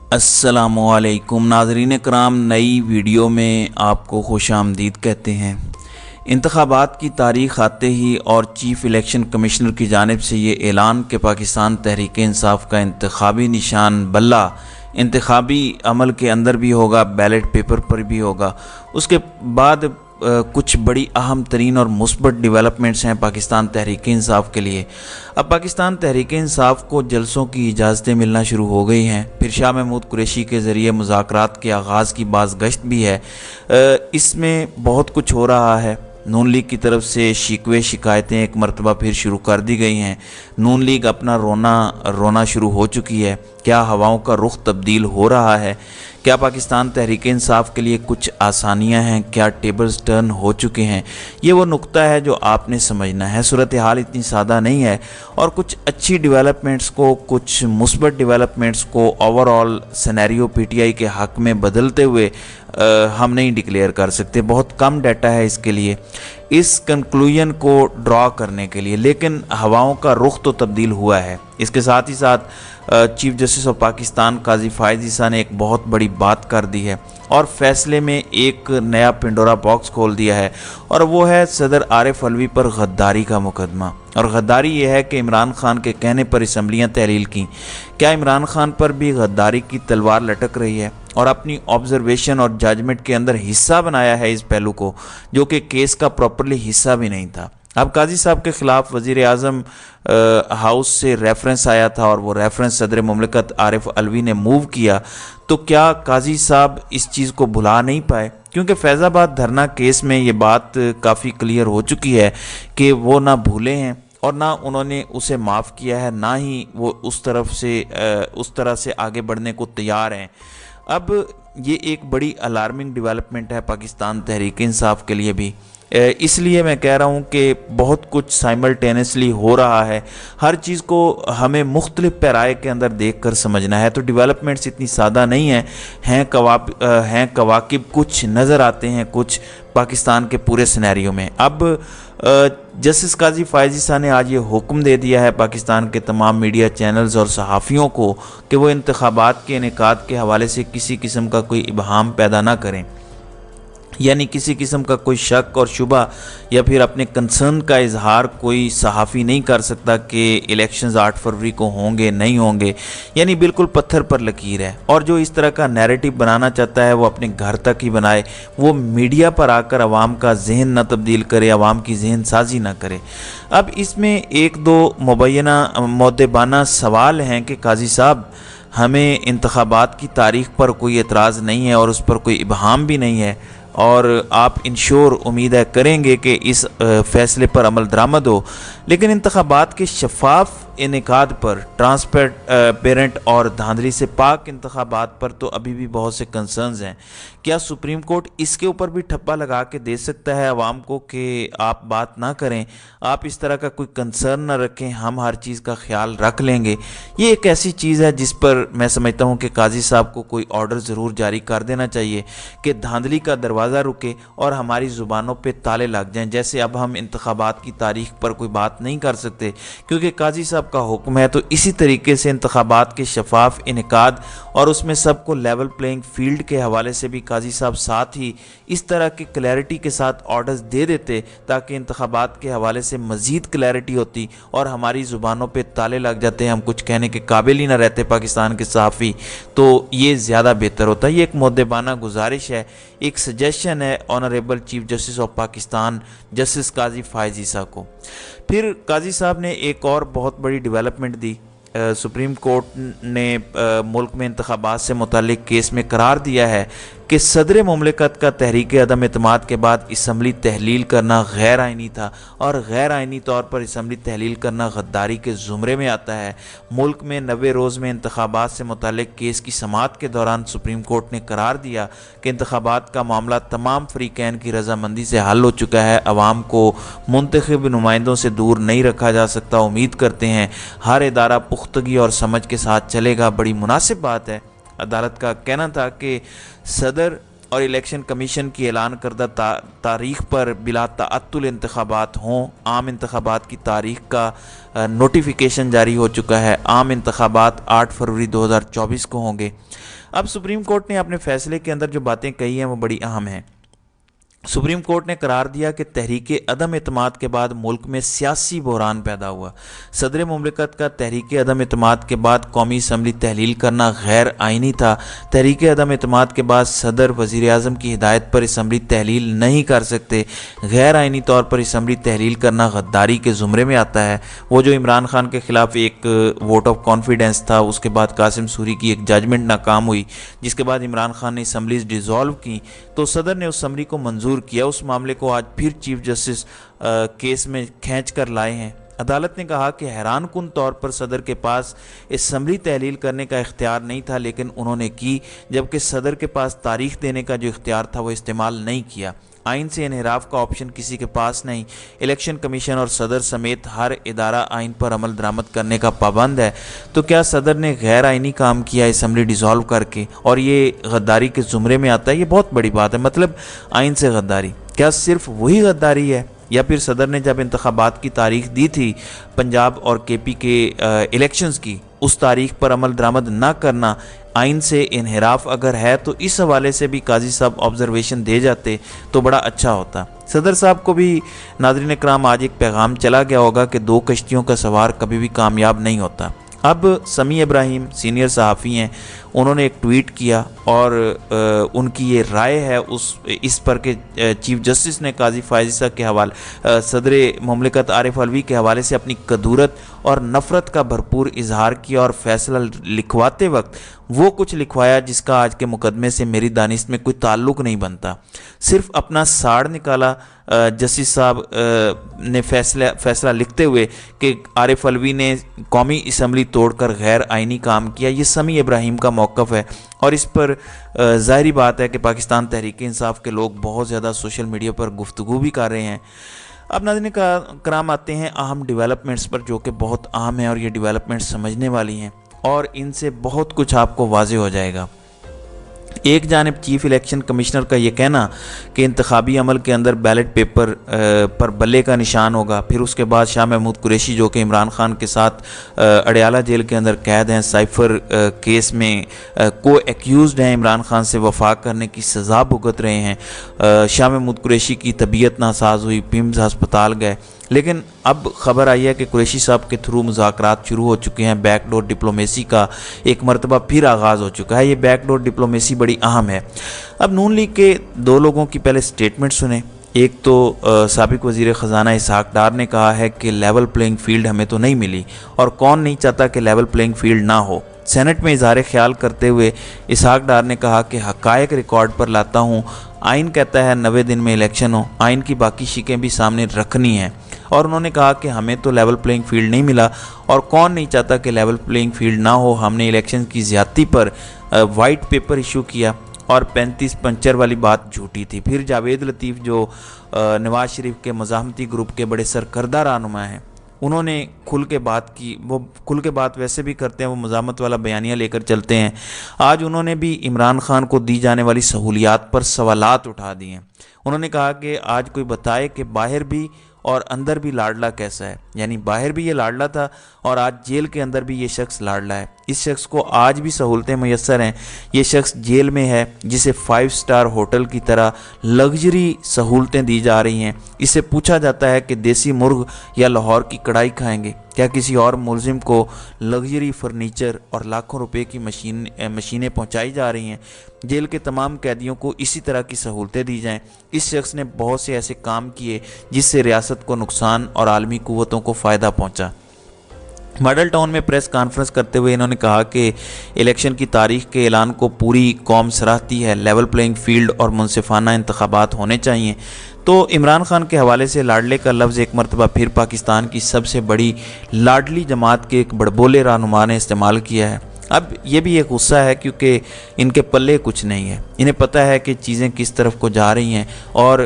अस्सलामुअलैकुम नाज़रीन कराम, नई वीडियो में आपको खुश आमदीद कहते हैं। इंतखाबात की तारीख़ आते ही और चीफ़ इलेक्शन कमिश्नर की जानिब से ये ऐलान कि पाकिस्तान तहरीक इंसाफ का इंतखाबी निशान बल्ला इंतखाबी अमल के अंदर भी होगा, बैलेट पेपर पर भी होगा। उसके बाद कुछ बड़ी अहम तरीन और मुस्बत डेवलपमेंट्स हैं पाकिस्तान तहरीक इंसाफ के लिए। अब पाकिस्तान तहरीक इंसाफ को जलसों की इजाज़तें मिलना शुरू हो गई हैं। फिर शाह महमूद कुरैशी के ज़रिए मुज़ाकरात के आगाज़ की बाज़गश्त भी है। इसमें बहुत कुछ हो रहा है। नून लीग की तरफ से शिकवे शिकायतें एक मरतबा फिर शुरू कर दी गई हैं। नून लीग अपना रोना शुरू हो चुकी है। क्या हवाओं का रुख तब्दील हो रहा है? क्या पाकिस्तान तहरीक इंसाफ के लिए कुछ आसानियां हैं? क्या टेबल्स टर्न हो चुके हैं? ये वो नुक्ता है जो आपने समझना है। सूरत हाल इतनी सादा नहीं है और कुछ अच्छी डेवलपमेंट्स को, कुछ मुस्बत डेवलपमेंट्स को ओवरऑल सिनेरियो पीटीआई के हक़ में बदलते हुए हम नहीं डिक्लेयर कर सकते। बहुत कम डाटा है इसके लिए, इस कंक्लूजन को ड्रॉ करने के लिए। लेकिन हवाओं का रुख तो तब्दील हुआ है। इसके साथ ही साथ चीफ जस्टिस ऑफ पाकिस्तान काजी फायज़ ईसा ने एक बहुत बड़ी बात कर दी है और फैसले में एक नया पिंडोरा बॉक्स खोल दिया है, और वो है सदर आरिफ अलवी पर गद्दारी का मुकदमा। और गद्दारी ये है कि इमरान खान के कहने पर असम्बलियाँ तहलील की। क्या इमरान खान पर भी गद्दारी की तलवार लटक रही है? और अपनी ऑब्जर्वेशन और जजमेंट के अंदर हिस्सा बनाया है इस पहलू को, जो कि केस का प्रॉपरली हिस्सा भी नहीं था। अब काजी साहब के ख़िलाफ़ वज़ीर आज़म हाउस से रेफरेंस आया था और वो रेफरेंस सदर मुमलिकत आरिफ अलवी ने मूव किया। तो क्या काजी साहब इस चीज़ को भुला नहीं पाए? क्योंकि फैज़ाबाद धरना केस में ये बात काफ़ी क्लियर हो चुकी है कि वो ना भूले हैं और ना उन्होंने उसे माफ़ किया है, ना ही वो उस तरह से आगे बढ़ने को तैयार हैं। अब ये एक बड़ी अलार्मिंग डेवलपमेंट है पाकिस्तान तहरीक इंसाफ के लिए भी। इसलिए मैं कह रहा हूँ कि बहुत कुछ साइमल्टेनियसली हो रहा है। हर चीज़ को हमें मुख्तलिफ पैराए के अंदर देख कर समझना है। तो डेवलपमेंट्स इतनी सादा नहीं हैं कवाकिब कुछ नज़र आते हैं कुछ पाकिस्तान के पूरे सिनेरियो में। अब जस्टिस काजी फायज़ ईसा ने आज ये हुक्म दे दिया है पाकिस्तान के तमाम मीडिया चैनल्स और सहाफ़ियों को कि वो इंतखाबात के इनेकाद के हवाले से किसी किस्म का कोई इबहाम पैदा ना करें, यानी किसी किस्म का कोई शक और शुबा या फिर अपने कंसर्न का इजहार कोई सहाफ़ी नहीं कर सकता कि इलेक्शंस 8 फरवरी को होंगे नहीं होंगे। यानी बिल्कुल पत्थर पर लकीर है। और जो इस तरह का नैरेटिव बनाना चाहता है वो अपने घर तक ही बनाए, वो मीडिया पर आकर आवाम का जहन न तब्दील करे, आवाम की जहन साजी ना करे। अब इसमें एक दो मुद्देबाना सवाल हैं कि काजी साहब, हमें इंतखाबात की तारीख़ पर कोई एतराज़ नहीं है और उस पर कोई इबहाम भी नहीं है, और आप इंश्योर उम्मीद है करेंगे कि इस फैसले पर अमल दरामद हो। लेकिन इंतखाबात के शफाफ इनेकाद पर, ट्रांसपेरेंट और धांधली से पाक इंतखाबात पर तो अभी भी बहुत से कंसर्न्स हैं। क्या सुप्रीम कोर्ट इसके ऊपर भी ठप्पा लगा के दे सकता है आवाम को कि आप बात ना करें, आप इस तरह का कोई कंसर्न ना रखें, हम हर चीज़ का ख्याल रख लेंगे? ये एक ऐसी चीज़ है जिस पर मैं समझता हूँ कि काजी साहब को कोई ऑर्डर ज़रूर जारी कर देना चाहिए कि धांधली का दरवाज़ा रुके और हमारी ज़ुबानों पे ताले लग जाएं। जैसे अब हम इंतखाबात की तारीख पर कोई बात नहीं कर सकते क्योंकि काजी साहब का हुक्म है, तो इसी तरीके से इंतखाबात के शफाफ इनेकाद और उसमें सबको लेवल प्लेइंग फील्ड के हवाले से भी काजी साहब साथ ही इस तरह की क्लैरिटी के साथ ऑर्डर्स दे देते ताकि इंतखाबात के हवाले से मज़ीद क्लैरिटी होती और हमारी ज़ुबानों पे ताले लग जाते, हम कुछ कहने के काबिल ही ना रहते पाकिस्तान के सहाफ़ी, तो ये ज़्यादा बेहतर होता। ये एक मुद्देबाना गुजारिश है, एक सजेशन है honourable chief justice of Pakistan justice Qazi Faez Isa को। फिर काजी साहब ने एक और बहुत बड़ी डेवलपमेंट दी। सुप्रीम कोर्ट ने मुल्क में इंतखाबात से मुताल्लिक केस में करार दिया है कि सदर मुमलिकत का तहरीक अदम एतमाद के बाद इसम्बली तहलील करना गैर आइनी था और गैर आइनी तौर पर इसम्बली तहलील करना गद्दारी के ज़ुमरे में आता है। मुल्क में 90 रोज़ में इंतखाबात से मुताल्लिक केस की समाअत के दौरान सुप्रीम कोर्ट ने करार दिया कि इंतखाबात का मामला तमाम फ़रीक़ैन की रजामंदी से हल हो चुका है, अवाम को मुंतखब नुमाइंदों से दूर नहीं रखा जा सकता। उम्मीद करते हैं हर इदारा पुख्तगी और समझ के साथ चलेगा। बड़ी मुनासिब बात है। अदालत का कहना था कि सदर और इलेक्शन कमीशन की ऐलान करदा तारीख पर बिला ताअत्तुल इंतखाबात हों। आम इंतखाबात की तारीख का नोटिफिकेशन जारी हो चुका है। आम इंतखाबात 8 फरवरी 2024 को होंगे। अब सुप्रीम कोर्ट ने अपने फैसले के अंदर जो बातें कही हैं वो बड़ी अहम हैं। सुप्रीम कोर्ट ने करार दिया कि तहरीक अदम एतमाद के बाद मुल्क में सियासी बहरान पैदा हुआ। सदर मुमलिकत का तहरीक अदम एतमाद के बाद कौमी असम्बली तहलील करना गैर आइनी था। तहरीक अदम एतमाद के बाद सदर वज़ीर आज़म की हिदायत पर असम्बली तहलील नहीं कर सकते। गैर आइनी तौर पर असम्बली तहलील करना गद्दारी के ज़ुमरे में आता है। वो जो इमरान खान के ख़िलाफ़ एक वोट ऑफ कॉन्फिडेंस था, उसके बाद कासिम सूरी की एक जजमेंट नाकाम हुई, जिसके बाद इमरान खान ने असम्बलीज डिज़ोल्व की, तो सदर ने उस असम्बली को मंजूर किया। उस मामले को आज फिर चीफ जस्टिस केस में खींच कर लाए हैं। अदालत ने कहा कि हैरान कुन तौर पर सदर के पास असम्बली तहलील करने का इख्तियार नहीं था, लेकिन उन्होंने की, जबकि सदर के पास तारीख देने का जो इख्तियार था वो इस्तेमाल नहीं किया। आइन से इनहराफ का ऑप्शन किसी के पास नहीं। इलेक्शन कमीशन और सदर समेत हर इदारा आइन पर अमल दरामद करने का पाबंद है। तो क्या सदर ने गैर आइनी काम किया असम्बली डिज़ोल्व करके, और ये गद्दारी के ज़ुमरे में आता है? ये बहुत बड़ी बात है। मतलब आइन से गद्दारी, क्या सिर्फ वही गद्दारी है, या फिर सदर ने जब इंतखाबात की तारीख दी थी पंजाब और केपी के इलेक्शंस की, उस तारीख पर अमल दरामद ना करना आइन से इनहराफ अगर है, तो इस हवाले से भी काजी साहब ऑब्जर्वेशन दे जाते तो बड़ा अच्छा होता। सदर साहब को भी नाज़रीन इकराम आज एक पैगाम चला गया होगा कि 2 कश्तियों का सवार कभी भी कामयाब नहीं होता। अब समी इब्राहिम सीनियर सहाफ़ी हैं, उन्होंने एक ट्वीट किया और उनकी ये राय है इस पर कि चीफ जस्टिस ने काजी फायज़ ईसा के हवाले सदर मुमलिकत आरिफ अलवी के हवाले से अपनी कदूरत और नफ़रत का भरपूर इजहार किया और फैसला लिखवाते वक्त वो कुछ लिखवाया जिसका आज के मुकदमे से मेरी दानिश में कोई ताल्लुक़ नहीं बनता। सिर्फ अपना साड़ निकाला जस्टिस साहब ने फैसला लिखते हुए कि आरिफ अलवी ने कौमी असम्बली तोड़कर गैर आइनी काम किया। ये समी इब्राहिम का मौक़िफ़ है और इस पर ज़ाहिरी बात है कि पाकिस्तान तहरीक इंसाफ के लोग बहुत ज़्यादा सोशल मीडिया पर गुफ्तगू भी कर रहे हैं। अब नाज़रीन कराम आते हैं अहम डेवलपमेंट्स पर, जो कि बहुत अहम है और ये डेवलपमेंट्स समझने वाली हैं और इनसे बहुत कुछ आपको वाज़ेह हो जाएगा। एक जानिब चीफ इलेक्शन कमिश्नर का ये कहना कि इंतखाबी अमल के अंदर बैलेट पेपर पर बल्ले का निशान होगा। फिर उसके बाद शाह महमूद कुरैशी जो कि इमरान खान के साथ अडयाला जेल के अंदर कैद हैं, साइफर केस में को एक्यूज़ड हैं, इमरान खान से वफाक करने की सज़ा भुगत रहे हैं। शाह महमूद कुरैशी की तबीयत नासाज हुई, पिम्स अस्पताल गए, लेकिन अब खबर आई है कि कुरैशी साहब के थ्रू मुज़ाकरात शुरू हो चुके हैं। बैकडोर डिप्लोमेसी का एक मरतबा फिर आगाज़ हो चुका है। ये बैकडोर डिप्लोमेसी बड़ी अहम है। अब नून लीग के 2 लोगों की पहले स्टेटमेंट सुने। एक तो साबिक वज़ीर ख़जाना इसहाक डार ने कहा है कि लेवल प्लेइंग फील्ड हमें तो नहीं मिली, और कौन नहीं चाहता कि लेवल प्लेइंग फील्ड ना हो। सेनेट में इज़हार ख्याल करते हुए इसहाक डार ने कहा कि हक़ायक़ रिकॉर्ड पर लाता हूँ। आइन कहता है 90 दिन में इलेक्शन हो, आइन की बाकी शिकें भी सामने रखनी हैं। और उन्होंने कहा कि हमें तो लेवल प्लेइंग फील्ड नहीं मिला, और कौन नहीं चाहता कि लेवल प्लेइंग फील्ड ना हो। हमने इलेक्शन की ज़्यादती पर वाइट पेपर इशू किया और 35 पंचर वाली बात झूठी थी। फिर जावेद लतीफ़ जो नवाज शरीफ के मज़ाहमती ग्रुप के बड़े सरकर्दा रहनुमा हैं, उन्होंने खुल के बात की। वो खुल के बात वैसे भी करते हैं, वो मज़ामत वाला बयानिया लेकर चलते हैं। आज उन्होंने भी इमरान खान को दी जाने वाली सहूलियात पर सवालात उठा दिए हैं। उन्होंने कहा कि आज कोई बताए कि बाहर भी और अंदर भी लाडला कैसा है, यानी बाहर भी ये लाडला था और आज जेल के अंदर भी ये शख्स लाडला है। इस शख्स को आज भी सहूलतें मैसर हैं। ये शख्स जेल में है जिसे 5 स्टार होटल की तरह लग्जरी सहूलतें दी जा रही हैं। इससे पूछा जाता है कि देसी मुर्ग या लाहौर की कढ़ाई खाएंगे? क्या किसी और मुलजिम को लग्जरी फर्नीचर और लाखों रुपए की मशीनें पहुंचाई जा रही हैं? जेल के तमाम कैदियों को इसी तरह की सहूलतें दी जाएं। इस शख्स ने बहुत से ऐसे काम किए जिससे रियासत को नुकसान और आलमी कुव्वतों को फ़ायदा पहुंचा। मॉडल टाउन में प्रेस कॉन्फ्रेंस करते हुए इन्होंने कहा कि इलेक्शन की तारीख के ऐलान को पूरी कौम सराहती है। लेवल प्लेइंग फील्ड और मुनसिफाना इंतखाबात होने चाहिए। तो इमरान खान के हवाले से लाडले का लफ्ज़ एक मरतबा फिर पाकिस्तान की सबसे बड़ी लाडली जमात के एक बड़बोले रहनुमा ने इस्तेमाल किया है। अब ये भी एक गुस्सा है क्योंकि इनके पल्ले कुछ नहीं है। इन्हें पता है कि चीज़ें किस तरफ को जा रही हैं और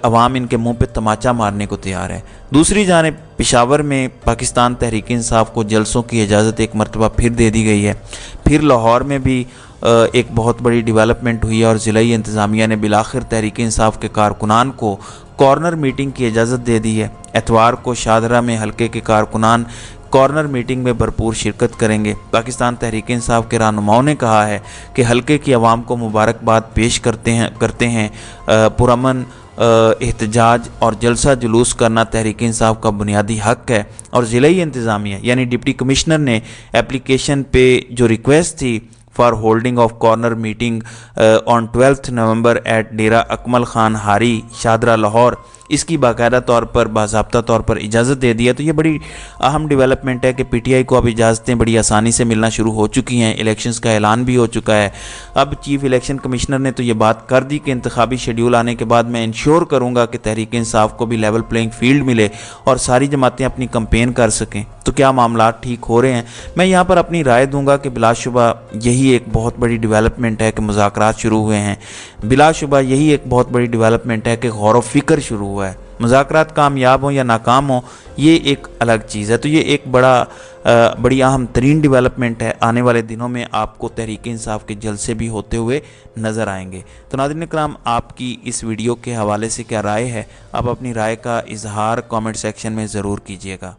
अवाम इनके मुंह पे तमाचा मारने को तैयार है। दूसरी जानिब पेशावर में पाकिस्तान तहरीक इंसाफ को जलसों की इजाज़त एक मरतबा फिर दे दी गई है। फिर लाहौर में भी एक बहुत बड़ी डेवलपमेंट हुई है और ज़िलाई इंतज़ामिया ने बिलाखिर तहरीक इंसाफ के कारकुनान को कॉर्नर मीटिंग की इजाज़त दे दी है। एतवार को शाहदरा में हल्के के कारकुनान कॉर्नर मीटिंग में भरपूर शिरकत करेंगे। पाकिस्तान तहरीक इंसाफ के रहनुमाओं ने कहा है कि हल्के की आवाम को मुबारकबाद पेश करते हैं पुरअमन एहतजाज और जलसा जुलूस करना तहरीक इंसाफ का बुनियादी हक है। और ज़िलाई इंतज़ामिया यानी डिप्टी कमिश्नर ने एप्लीकेशन पे जो रिक्वेस्ट थी for holding of corner meeting on 12 November at Dera Akmal Khan Hari Shahdara Lahore, इसकी बाकायदा तौर पर बाज़ाब्ता तौर पर इजाज़त दे दी है। तो ये बड़ी अहम डेवलपमेंट है कि पीटीआई को अब इजाज़तें बड़ी आसानी से मिलना शुरू हो चुकी हैं। इलेक्शंस का ऐलान भी हो चुका है। अब चीफ इलेक्शन कमिश्नर ने तो ये बात कर दी कि इंतखाबी शेड्यूल आने के बाद मैं इंश्योर करूँगा कि तहरीक इंसाफ को भी लेवल प्लेइंग फील्ड मिले और सारी जमातें अपनी कंपेन कर सकें। तो क्या मामला ठीक हो रहे हैं? मैं यहाँ पर अपनी राय दूंगा कि बिलाशुबा यही एक बहुत बड़ी डेवलपमेंट है कि मुज़ाकरात शुरू हुए हैं। बिलाशुबा यही एक बहुत बड़ी डेवलपमेंट है कि गौर व फिक्र शुरू हुआ है। मुज़ाकरात कामयाब हों या नाकाम हों, ये एक अलग चीज़ है। तो ये एक बड़ी अहम तरीन डेवलपमेंट है। आने वाले दिनों में आपको तहरीक इंसाफ के जलसे भी होते हुए नज़र आएंगे। तो नाज़रीन इकराम, आपकी इस वीडियो के हवाले से क्या राय है? आप अपनी राय का इजहार कमेंट सेक्शन में ज़रूर कीजिएगा।